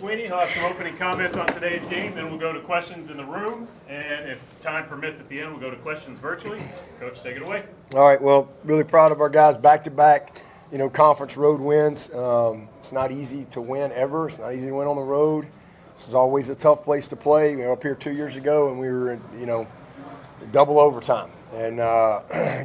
Swinney. He'll have some opening comments on today's game. Then we'll go to questions in the room. And if time permits at the end, we'll go to questions virtually. Coach, take it away. All right, well, really proud of our guys back-to-back, conference road wins. It's not easy to win ever. It's not easy to win on the road. This is always a tough place to play. We were up here 2 years ago, and we were in, double overtime. And,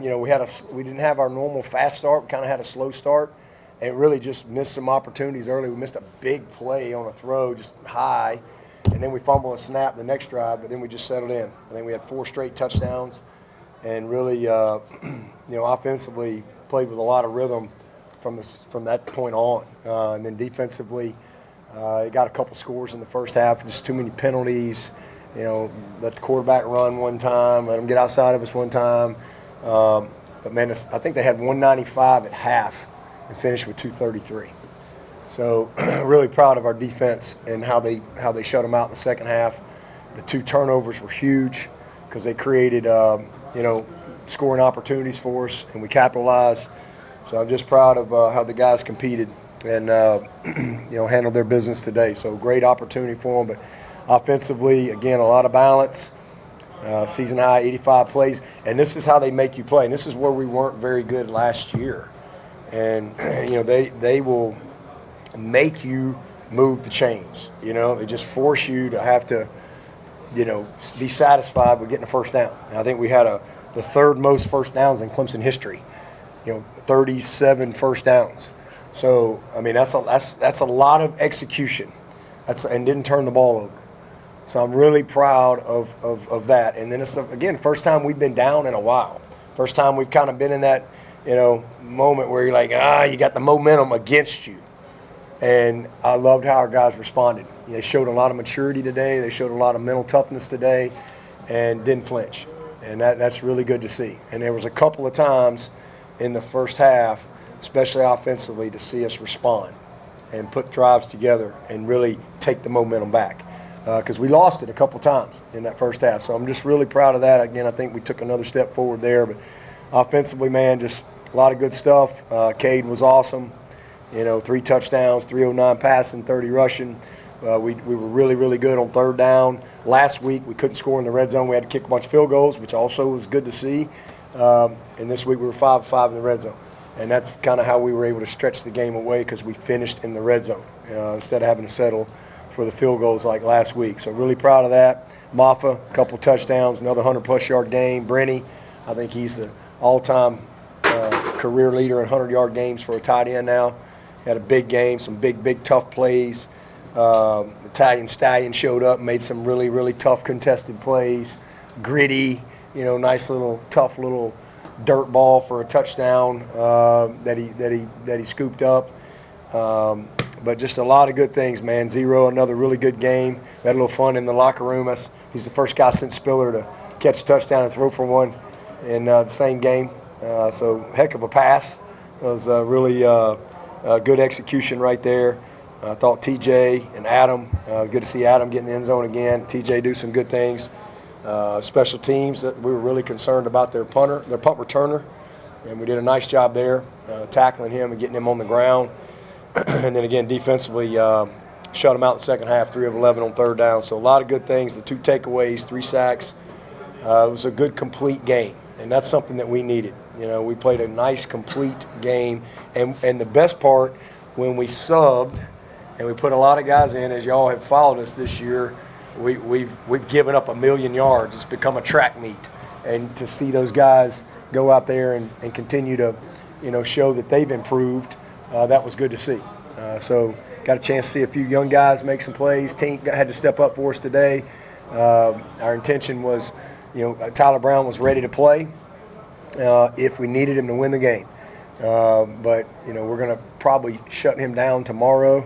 we didn't have our normal fast start. We kind of had a slow start and really just missed some opportunities early. We missed a big play on a throw, just high, and then we fumbled a snap the next drive, but then we just settled in. I think we had 4 straight touchdowns and really, offensively played with a lot of rhythm from that point on. And then defensively, got a couple scores in the first half, just too many penalties. Let the quarterback run one time, let him get outside of us one time. But, man, I think they had 195 at half and finished with 233. So really proud of our defense and how they shut them out in the second half. The 2 turnovers were huge because they created, scoring opportunities for us, and we capitalized. So I'm just proud of how the guys competed and, handled their business today. So great opportunity for them. But offensively, again, a lot of balance. Season high, 85 plays. And this is how they make you play. And this is where we weren't very good last year. And, they will make you move the chains. They just force you to have to, be satisfied with getting a first down. And I think we had the 3rd most first downs in Clemson history, 37 first downs. So, I mean, that's a lot of execution. And didn't turn the ball over. So I'm really proud of that. And then it's, again, first time we've been down in a while. First time we've kind of been in that, moment where you're like, you got the momentum against you. And I loved how our guys responded. They showed a lot of maturity today. They showed a lot of mental toughness today and didn't flinch. And that's really good to see. And there was a couple of times in the first half, especially offensively, to see us respond and put drives together and really take the momentum back. Because we lost it a couple times in that first half. So I'm just really proud of that. Again, I think we took another step forward there. But offensively, man, just a lot of good stuff. Cade was awesome. 3 touchdowns, 309 passing, 30 rushing. We were really, really good on 3rd down. Last week, we couldn't score in the red zone. We had to kick a bunch of field goals, which also was good to see. And this week, we were 5-5 in the red zone. And that's kind of how we were able to stretch the game away because we finished in the red zone instead of having to settle for the field goals like last week. So really proud of that. Maffa, a couple touchdowns, another 100-plus yard game. Brenny, I think he's the all-time career leader in 100-yard games for a tight end now. Had a big game, some big, tough plays. Italian Stallion showed up and made some really, really tough contested plays. Gritty, nice little, tough little dirt ball for a touchdown that he scooped up. But just a lot of good things, man. Zero, another really good game. We had a little fun in the locker room. He's the first guy since Spiller to catch a touchdown and throw for one in the same game. So heck of a pass. It was really good execution right there. I thought TJ and Adam, it was good to see Adam get in the end zone again. TJ do some good things. Special teams, that we were really concerned about their punt returner, and we did a nice job there tackling him and getting him on the ground. And then again, defensively, shut him out in the second half, 3 of 11 on 3rd down. So a lot of good things, the 2 takeaways, 3 sacks. It was a good, complete game, and that's something that we needed. We played a nice, complete game. And the best part, when we subbed and we put a lot of guys in, as y'all have followed us this year, we've given up 1,000,000 yards. It's become a track meet. And to see those guys go out there and continue to, show that they've improved, that was good to see. So got a chance to see a few young guys make some plays. Tink had to step up for us today. Our intention was, Tyler Brown was ready to play if we needed him to win the game. But, we're going to probably shut him down tomorrow.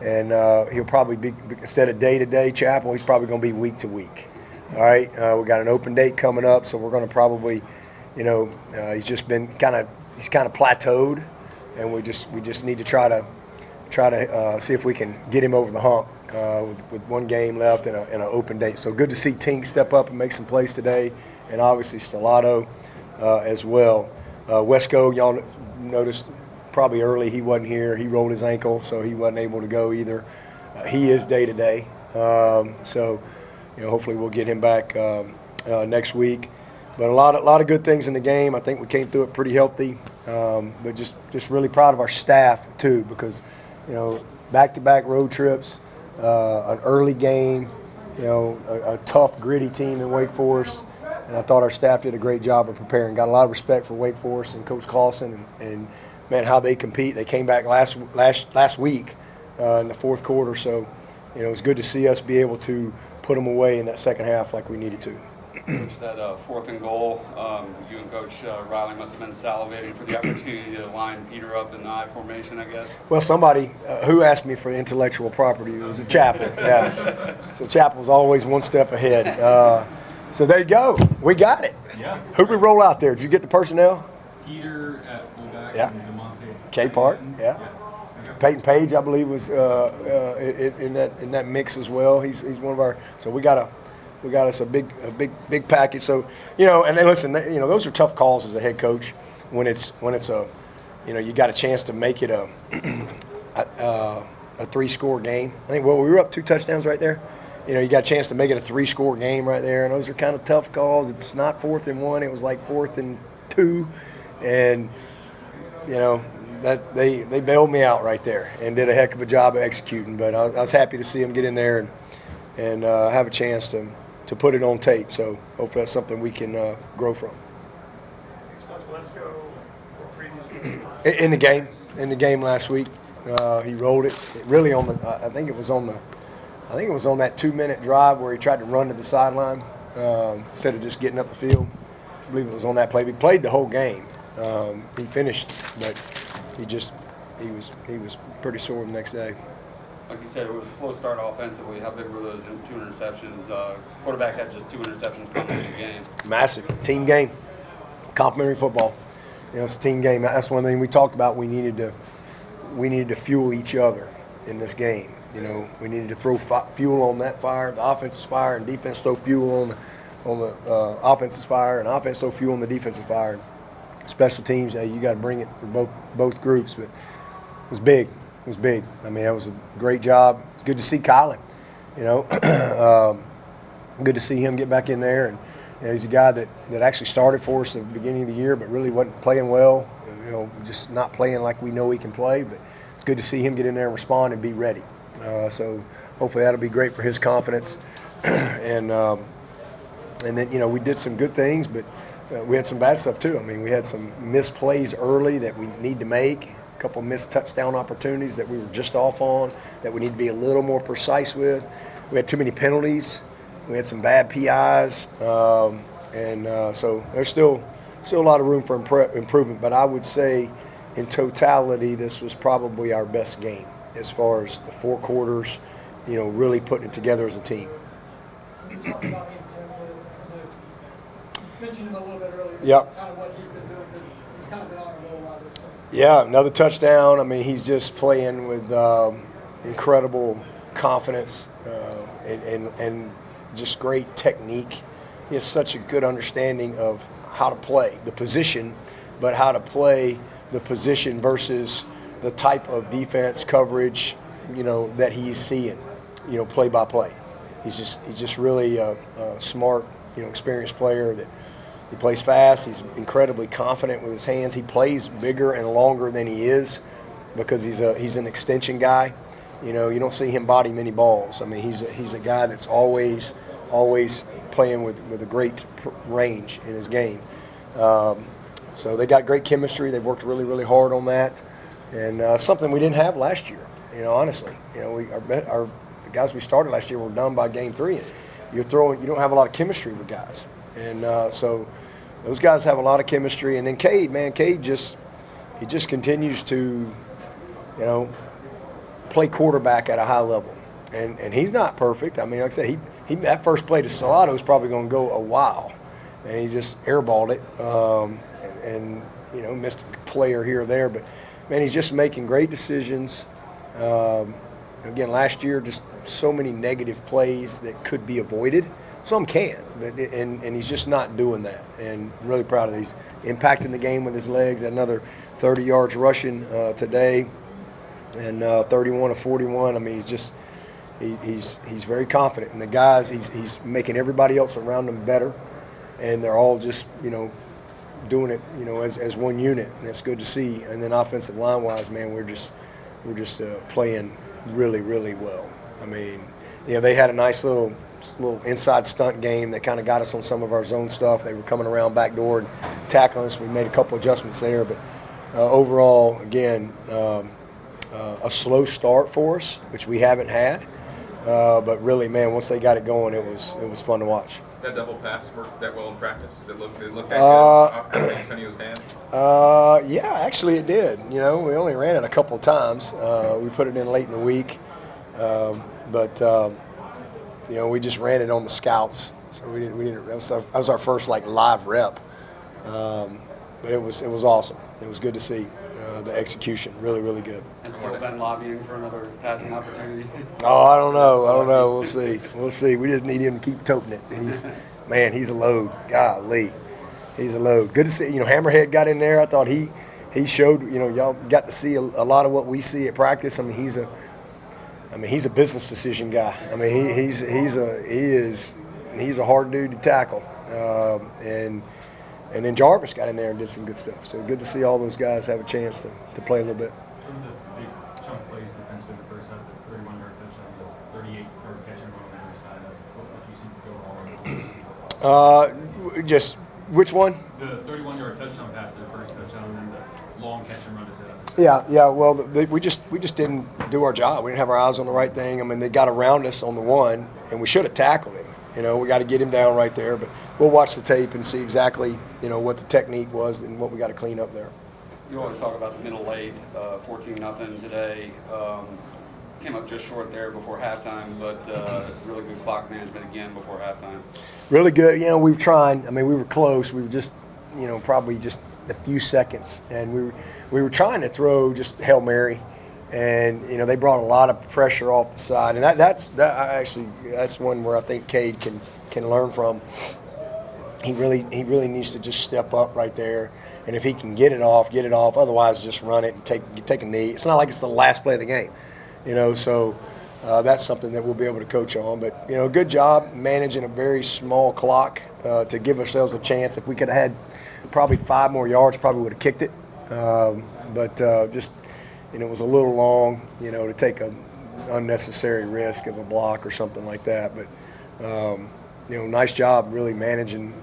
And he'll probably be, instead of day-to-day Chapel, he's probably going to be week-to-week. All right? We got an open date coming up, so we're going to probably, he's just been kind of plateaued. And we just need to try to see if we can get him over the hump with 1 game left and an open date. So good to see Tink step up and make some plays today, and obviously Stellato as well. Wesco, y'all noticed probably early he wasn't here. He rolled his ankle, so he wasn't able to go either. he is day to day. So, hopefully we'll get him back next week. But a lot of good things in the game. I think we came through it pretty healthy. But just really proud of our staff too, because back-to-back road trips, an early game, a tough, gritty team in Wake Forest. And I thought our staff did a great job of preparing. Got a lot of respect for Wake Forest and Coach Clausen and man, how they compete. They came back last week in the fourth quarter. So, it's good to see us be able to put them away in that second half like we needed to. That 4th and goal, you and Coach Riley must have been salivating for the opportunity to line Peter up in the I formation, I guess. Well, somebody who asked me for intellectual property, it was a Chapel. Yeah. So Chapel's always one step ahead. So there you go. We got it. Yeah. Who'd we roll out there? Did you get the personnel? Peter at fullback Yeah. and DeMonte. K Park. Yeah. Okay. Peyton Page, I believe, was in that mix as well. He's one of our. So we got us a big package. So and then listen, those are tough calls as a head coach when it's a, you got a chance to make it a 3-score game. I think we were up 2 touchdowns right there. You got a chance to make it a 3-score game right there, and those are kind of tough calls. It's not 4th and 1; it was like 4th and 2, and that they bailed me out right there and did a heck of a job of executing. But I was happy to see them get in there and have a chance to put it on tape. So hopefully that's something we can grow from. Let's go for previous game. In the game last week, he rolled it really on the. I think it was on that 2-minute drive where he tried to run to the sideline instead of just getting up the field. I believe it was on that play. He played the whole game. He finished, but he was pretty sore the next day. Like you said, it was a slow start offensively. How big were those 2 interceptions? Quarterback had just 2 interceptions coming into the game. Massive team game, complimentary football. It's a team game. That's one thing we talked about. We needed to fuel each other in this game. We needed to throw fuel on that fire. The offense's fire, and defense throw fuel on the offense's fire, and offense throw fuel on the defensive fire. Special teams, you got to bring it for both groups. But it was big. It was big. I mean, that was a great job. Good to see Colin. Good to see him get back in there. And he's a guy that actually started for us at the beginning of the year, but really wasn't playing well. Just not playing like we know he can play. But it's good to see him get in there and respond and be ready. So hopefully that'll be great for his confidence. And then we did some good things, but we had some bad stuff too. I mean, we had some missed plays early that we need to make. A couple missed touchdown opportunities that we were just off on that we need to be a little more precise with. We had too many penalties. We had some bad PIs, so there's still a lot of room for improvement. But I would say, in totality, this was probably our best game as far as the 4 quarters. Really putting it together as a team. You talked about you mentioned him a little bit earlier. Yep. Kind of what he's been doing because he's kind of been on a roll lately. Yeah, another touchdown. I mean, he's just playing with incredible confidence and just great technique. He has such a good understanding of how to play the position, but how to play the position versus the type of defense coverage, that he's seeing, play by play. He's just really a smart, experienced player that. He plays fast. He's incredibly confident with his hands. He plays bigger and longer than he is because he's an extension guy. You don't see him body many balls. I mean, he's a guy that's always playing with a great range in his game. So they got great chemistry. They've worked really, really hard on that, and something we didn't have last year. Honestly, the guys we started last year were done by game 3. And you don't have a lot of chemistry with guys, and so. Those guys have a lot of chemistry, and then Cade just continues to, play quarterback at a high level, and he's not perfect. I mean, like I said, he that first play to Salado is probably going to go a while, and he just airballed it, and missed a player here or there, but man, he's just making great decisions. Again, last year, just so many negative plays that could be avoided. Some can, but and he's just not doing that. And I'm really proud of these. Impacting the game with his legs. Another 30 yards rushing today, and 31 of 41. I mean, he's very confident. And the guys, he's making everybody else around him better, and they're all just, doing it, as one unit. And that's good to see. And then offensive line-wise, man, we're just playing really, really well. I mean, they had a nice little inside stunt game that kind of got us on some of our zone stuff. They were coming around backdoor and tackling us. We made a couple adjustments there, but overall, again, a slow start for us, which we haven't had. But really, man, once they got it going, it was fun to watch. That double pass worked that well in practice? Did it look that good off Antonio's hand? Yeah, actually it did. We only ran it a couple of times. We put it in late in the week, but we just ran it on the scouts. So we didn't. That was our first live rep. But it was awesome. It was good to see the execution. Really, really good. And still been lobbying for another passing opportunity. Oh, I don't know. We'll see. We just need him to keep toting it. He's a load. Golly, he's a load. Good to see. Hammerhead got in there. I thought he showed. Y'all got to see a lot of what we see at practice. I mean, he's a business decision guy. I mean, he's a hard dude to tackle. And then Jarvis got in there and did some good stuff. So good to see all those guys have a chance to play a little bit. Some of the big chunk plays defensively the first half, the 31-yard touchdown, the 38-yard catch and run on the other side of what you see go all over. Just which one? The 31-yard touchdown pass, their first touchdown, and then the long catch and run to set up. Yeah. Well, we just didn't do our job. We didn't have our eyes on the right thing. I mean, they got around us on the one, and we should have tackled him. We got to get him down right there. But we'll watch the tape and see exactly, what the technique was and what we got to clean up there. You always talk about the middle late, 14-0 today. Came up just short there before halftime, but really good clock management again before halftime. Really good. We were trying. I mean, we were close. We were just, probably just a few seconds. And we were trying to throw just Hail Mary. And, they brought a lot of pressure off the side. And that's one where I think Cade can learn from. He really needs to just step up right there. And if he can get it off. Otherwise, just run it and take a knee. It's not like it's the last play of the game, So that's something that we'll be able to coach on. But, good job managing a very small clock to give ourselves a chance. If we could have had probably 5 more yards, probably would have kicked it. But just, it was a little long, to take an unnecessary risk of a block or something like that. But, nice job really managing,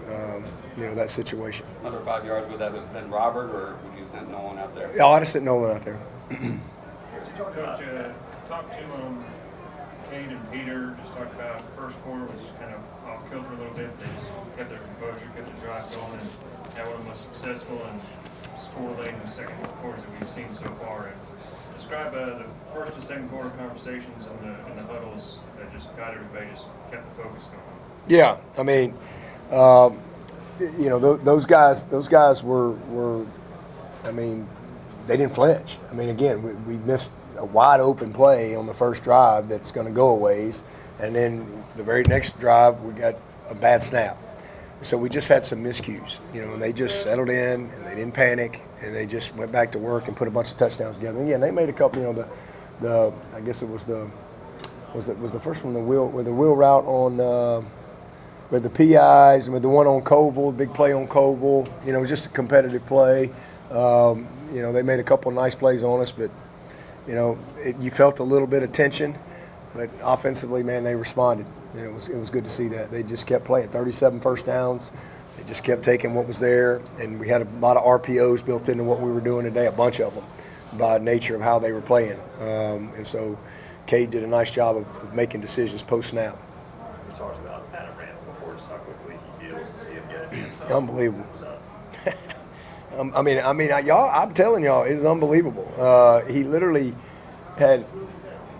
that situation. Another 5 yards, would that have been Robert, or would you have sent Nolan out there? Yeah, I'd have sent Nolan out there. Coach, talk to Cade and Peter. Just talked about first quarter was just kind of off kilter a little bit. They just kept their composure, kept the drive going, and that one was successful and scored late in the second quarters that we've seen so far. And describe the first and second quarter conversations in the huddles that just got everybody just kept the focus going. Yeah, I mean, those guys were. I mean, they didn't flinch. I mean, again, we missed a wide open play on the first drive that's going to go a ways, and then the very next drive we got a bad snap. So we just had some miscues, and they just settled in and they didn't panic and they just went back to work and put a bunch of touchdowns together. And again, they made a couple. I guess it was the first one, the wheel route on with the PIs and with the one on Koval, big play on Koval. It was just a competitive play. They made a couple of nice plays on us, but you felt a little bit of tension, but offensively, man, they responded. It was good to see that. They just kept playing. 37 first downs. They just kept taking what was there, and we had a lot of RPOs built into what we were doing today, a bunch of them, by nature of how they were playing. And so Cade did a nice job of making decisions post-snap. We talked about Adam Randall before, just how quickly he feels to see him get it. Unbelievable. Y'all, I'm telling y'all, it's unbelievable. He literally had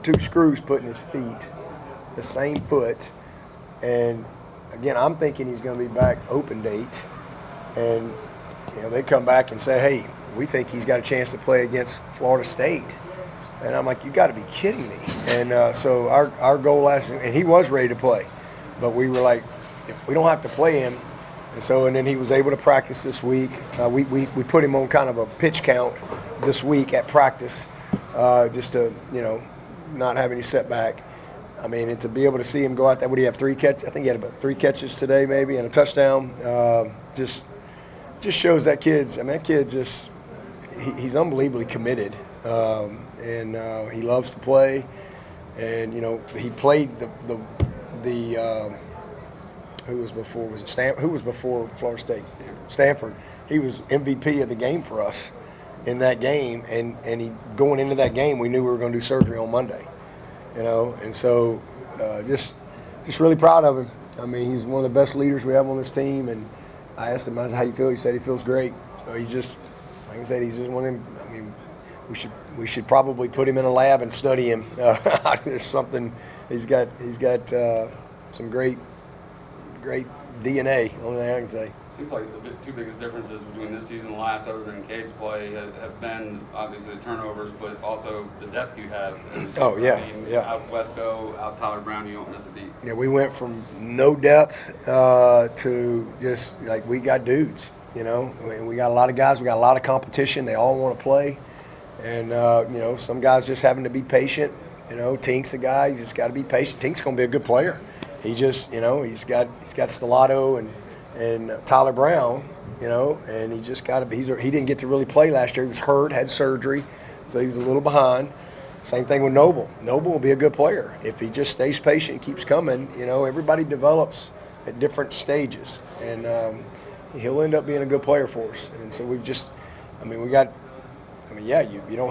2 screws put in his feet, the same foot, and again, I'm thinking he's going to be back open date, and they come back and say, hey, we think he's got a chance to play against Florida State, and I'm like, you got to be kidding me. And so our goal last, and he was ready to play, but we were like, we don't have to play him. And then he was able to practice this week. We put him on kind of a pitch count this week at practice, just to not have any setback. I mean, and to be able to see him go out there, what do you have, 3 catches? I think he had about 3 catches today maybe and a touchdown. Just shows that that kid just he's unbelievably committed, and he loves to play. And he played the who was before, was it who was before Florida State? Stanford. He was MVP of the game for us in that game, and he going into that game, we knew we were going to do surgery on Monday, and so just really proud of him. I mean, he's one of the best leaders we have on this team, and I asked him, I said, how you feel? He said he feels great. So he's just, like I said, he's just one of them. I mean, we should probably put him in a lab and study him. There's something he's got some great DNA. Only thing I can say. Seems like the two biggest differences between this season and last, other than Cade's play, have been obviously the turnovers, but also the depth you have. Oh, yeah, I mean, yeah. Out Wesco, out Tyler Brown, you don't miss a beat. Yeah, we went from no depth to just like we got dudes. We got a lot of guys. We got a lot of competition. They all want to play, and some guys just having to be patient. Tink's a guy. You just got to be patient. Tink's going to be a good player. He just, he's got Stellato and Tyler Brown, and he just got to be. He didn't get to really play last year. He was hurt, had surgery, so he was a little behind. Same thing with Noble. Noble will be a good player if he just stays patient, keeps coming. Everybody develops at different stages, and he'll end up being a good player for us. And so you don't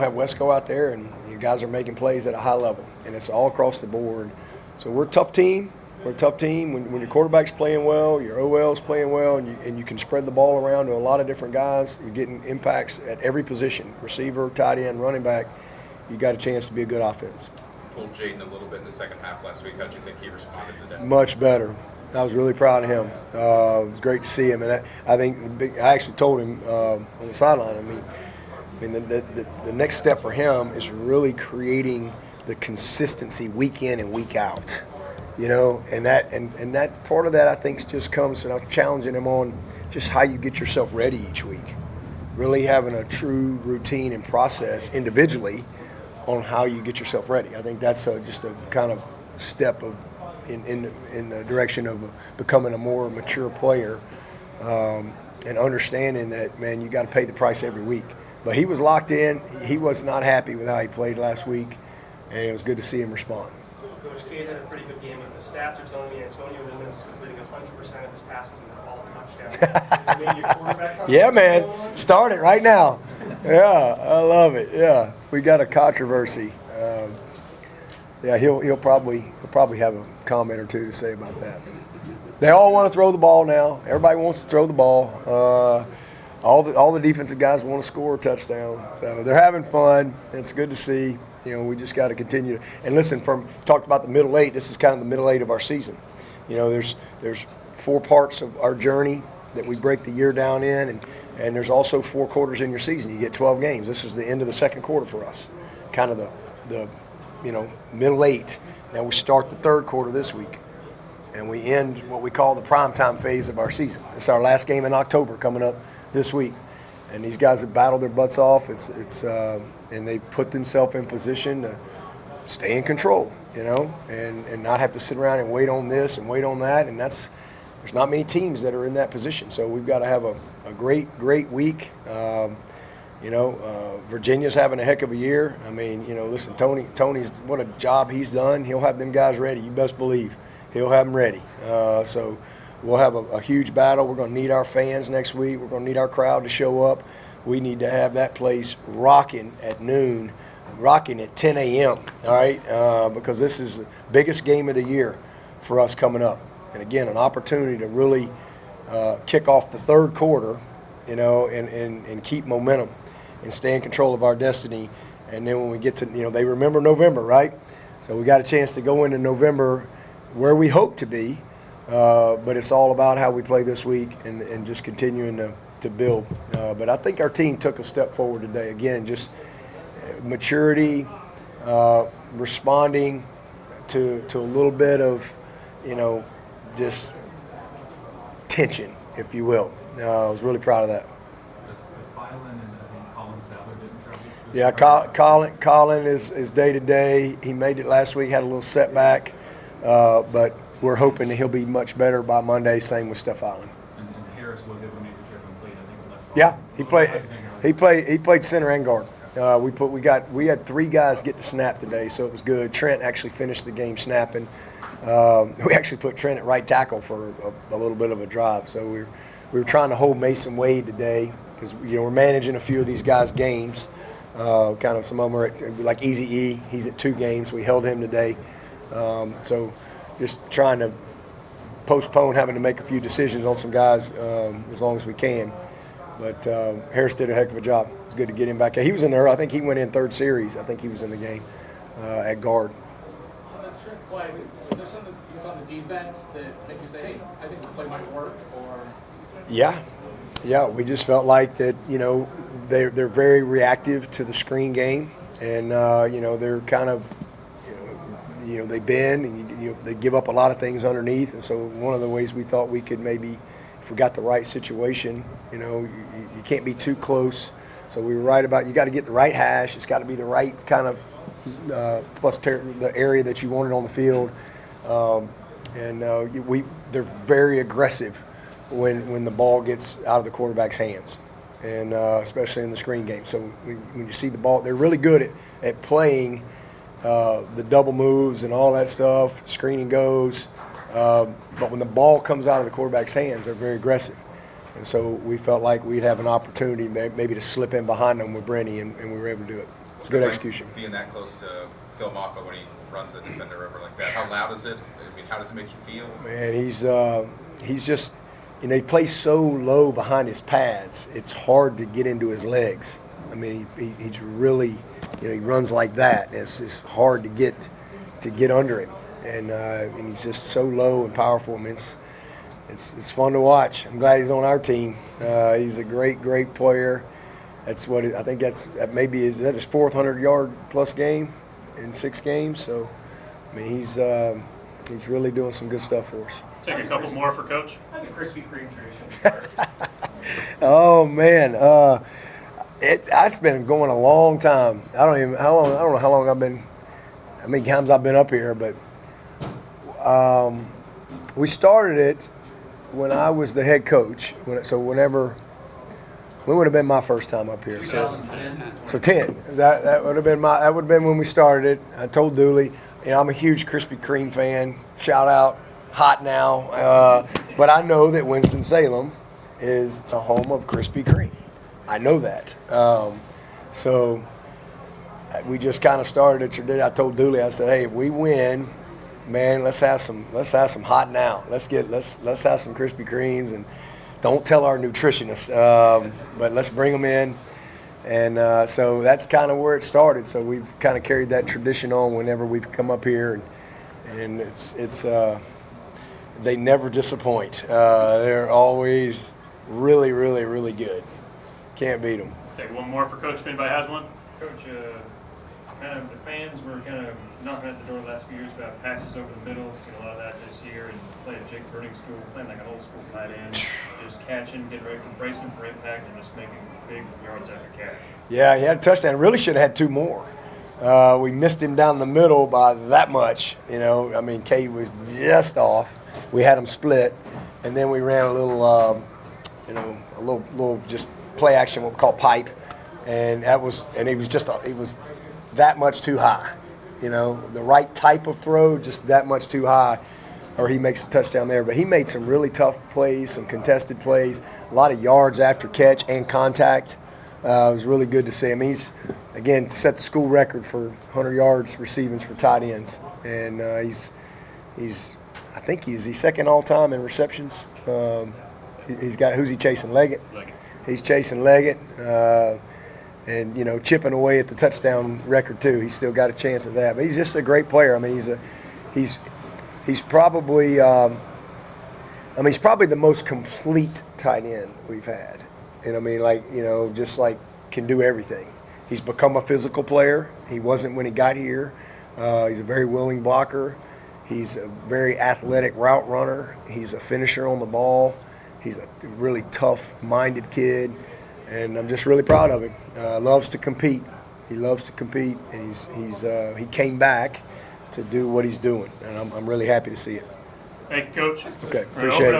have Wesco out there, and you guys are making plays at a high level, and it's all across the board. So we're a tough team. We're a tough team. When your quarterback's playing well, your OL's playing well, and you can spread the ball around to a lot of different guys, you're getting impacts at every position, receiver, tight end, running back. You got a chance to be a good offense. Pulled Jaden a little bit in the second half last week. How'd you think he responded to that? Much better. I was really proud of him. It was great to see him, and I actually told him on the sideline. I mean, the next step for him is really creating the consistency week in and week out. And that part of that I think just comes, and I'm challenging him on just how you get yourself ready each week. Really having a true routine and process individually on how you get yourself ready. I think that's just a kind of step in the direction of becoming a more mature player, and understanding that, man, you got to pay the price every week. But he was locked in. He was not happy with how he played last week, and it was good to see him respond. Coach Cade had a pretty good game, but the stats are telling me Antonio Williams completing 100% of his passes and they're all touchdowns. Maybe a quarterback Yeah, man. Start it right now. Yeah, I love it. Yeah, we got a controversy. He'll probably have a comment or two to say about that. They all want to throw the ball now. Everybody wants to throw the ball. All the defensive guys want to score a touchdown. So they're having fun. It's good to see. We just got to continue. And listen, talked about the middle eight. This is kind of the middle eight of our season. There's 4 parts of our journey that we break the year down in, and there's also 4 quarters in your season. You get 12 games. This is the end of the second quarter for us, kind of the middle eight. Now we start the third quarter this week, and we end what we call the primetime phase of our season. It's our last game in October coming up this week, and these guys have battled their butts off. And they put themselves in position to stay in control, and not have to sit around and wait on this and wait on that. And there's not many teams that are in that position. So we've got to have a great week. Virginia's having a heck of a year. I mean, listen, Tony's what a job he's done. He'll have them guys ready. You best believe he'll have them ready. So we'll have a huge battle. We're going to need our fans next week. We're going to need our crowd to show up. We need to have that place rocking at noon, rocking at 10 a.m., all right, because this is the biggest game of the year for us coming up. And, again, an opportunity to really kick off the third quarter, and keep momentum and stay in control of our destiny. And then when we get to, they remember November, right? So we got a chance to go into November where we hope to be, but it's all about how we play this week and just continuing to build. But I think our team took a step forward today. Again, just maturity, responding to a little bit of, just tension, if you will. I was really proud of that. Yeah, Colin is day to day. He made it last week, had a little setback. But we're hoping that he'll be much better by Monday. Same with Steph Island. And Harris was able to make the trip and played, I think, left guard. Yeah, he What played. was the thing He played center and guard. We had 3 guys get to snap today, so it was good. Trent actually finished the game snapping. We actually put Trent at right tackle for a little bit of a drive. So we were trying to hold Mason Wade today because we're managing a few of these guys' games. Kind of some of them are at, like Easy E. He's at 2 games. We held him today. So just trying to postpone having to make a few decisions on some guys as long as we can. But Harris did a heck of a job. It's good to get him back. He was in there. I think he went in 3rd series. I think he was in the game at guard. On the trick play, was there something you saw on the defense that made you say, hey, I think the play might work? Or Yeah, we just felt like that, they're very reactive to the screen game. And, they're kind of, they bend and they give up a lot of things underneath. And so one of the ways we thought we could maybe, if we got the right situation, you can't be too close. So we were right about you got to get the right hash. It's got to be the right kind of plus the area that you wanted on the field. They're very aggressive when the ball gets out of the quarterback's hands, and especially in the screen game. So when you see the ball, they're really good at playing the double moves and all that stuff, screening goes. But when the ball comes out of the quarterback's hands, they're very aggressive. And so we felt like we'd have an opportunity maybe to slip in behind them with Brenny, and we were able to do it. It's good execution. Being that close to Phil Moffa when he runs a defender over like that, how loud is it? I mean, how does it make you feel? Man, he's just, he plays so low behind his pads. It's hard to get into his legs. I mean, he's really, he runs like that. It's hard to get under him. And he's just so low and powerful. I mean, it's fun to watch. I'm glad he's on our team. He's a great player. That's what I think. That's maybe is that his 4th 100-yard plus game in 6 games. So, I mean, he's really doing some good stuff for us. Take a couple more for Coach. How did the Krispy Kreme tradition start? Oh man, it's been going a long time. I don't know how long I've been. How many times I've been up here, but we started it when I was the head coach. When would have been my first time up here? 2010. So 10. That would have been when we started it. I told Dooley, I'm a huge Krispy Kreme fan. Shout out, hot now. But I know that Winston-Salem is the home of Krispy Kreme. I know that. So we just kind of started a tradition. I told Dooley, I said, hey, if we win, man, let's have some hot now. Let's have some Krispy Kremes, and don't tell our nutritionists, but let's bring them in. And so that's kind of where it started. So we've kind of carried that tradition on whenever we've come up here, and it's they never disappoint. They're always really, really, really good. Can't beat them. Take one more for Coach if anybody has one. Coach, kind of the fans were kind of knocking at the door the last few years about passes over the middle. Seen a lot of that this year, and playing at Jake Burning School, playing like an old school tight end, just catching, getting ready for bracing for impact, and just making big yards after catch. Yeah, he had a touchdown. Really should have had 2 more. We missed him down the middle by that much. I mean, Cade was just off. We had him split, and then we ran a little, a little just play action, what we call pipe, and it was that much too high. The right type of throw, just that much too high, or he makes a touchdown there. But he made some really tough plays, some contested plays, a lot of yards after catch and contact. It was really good to see him. He's, again, set the school record for 100 yards receiving for tight ends, and he's I think he's second all time in receptions. He's got, who's he chasing? Leggett. He's chasing Leggett. And chipping away at the touchdown record too. He's still got a chance at that. But he's just a great player. I mean, he's probably he's probably the most complete tight end we've had. And I mean, just can do everything. He's become a physical player. He wasn't when he got here. He's a very willing blocker. He's a very athletic route runner. He's a finisher on the ball. He's a really tough-minded kid. And I'm just really proud of him. Loves to compete. He loves to compete, and he came back to do what he's doing, and I'm really happy to see it. Thank you, Coach. Okay, We're gonna appreciate open it. up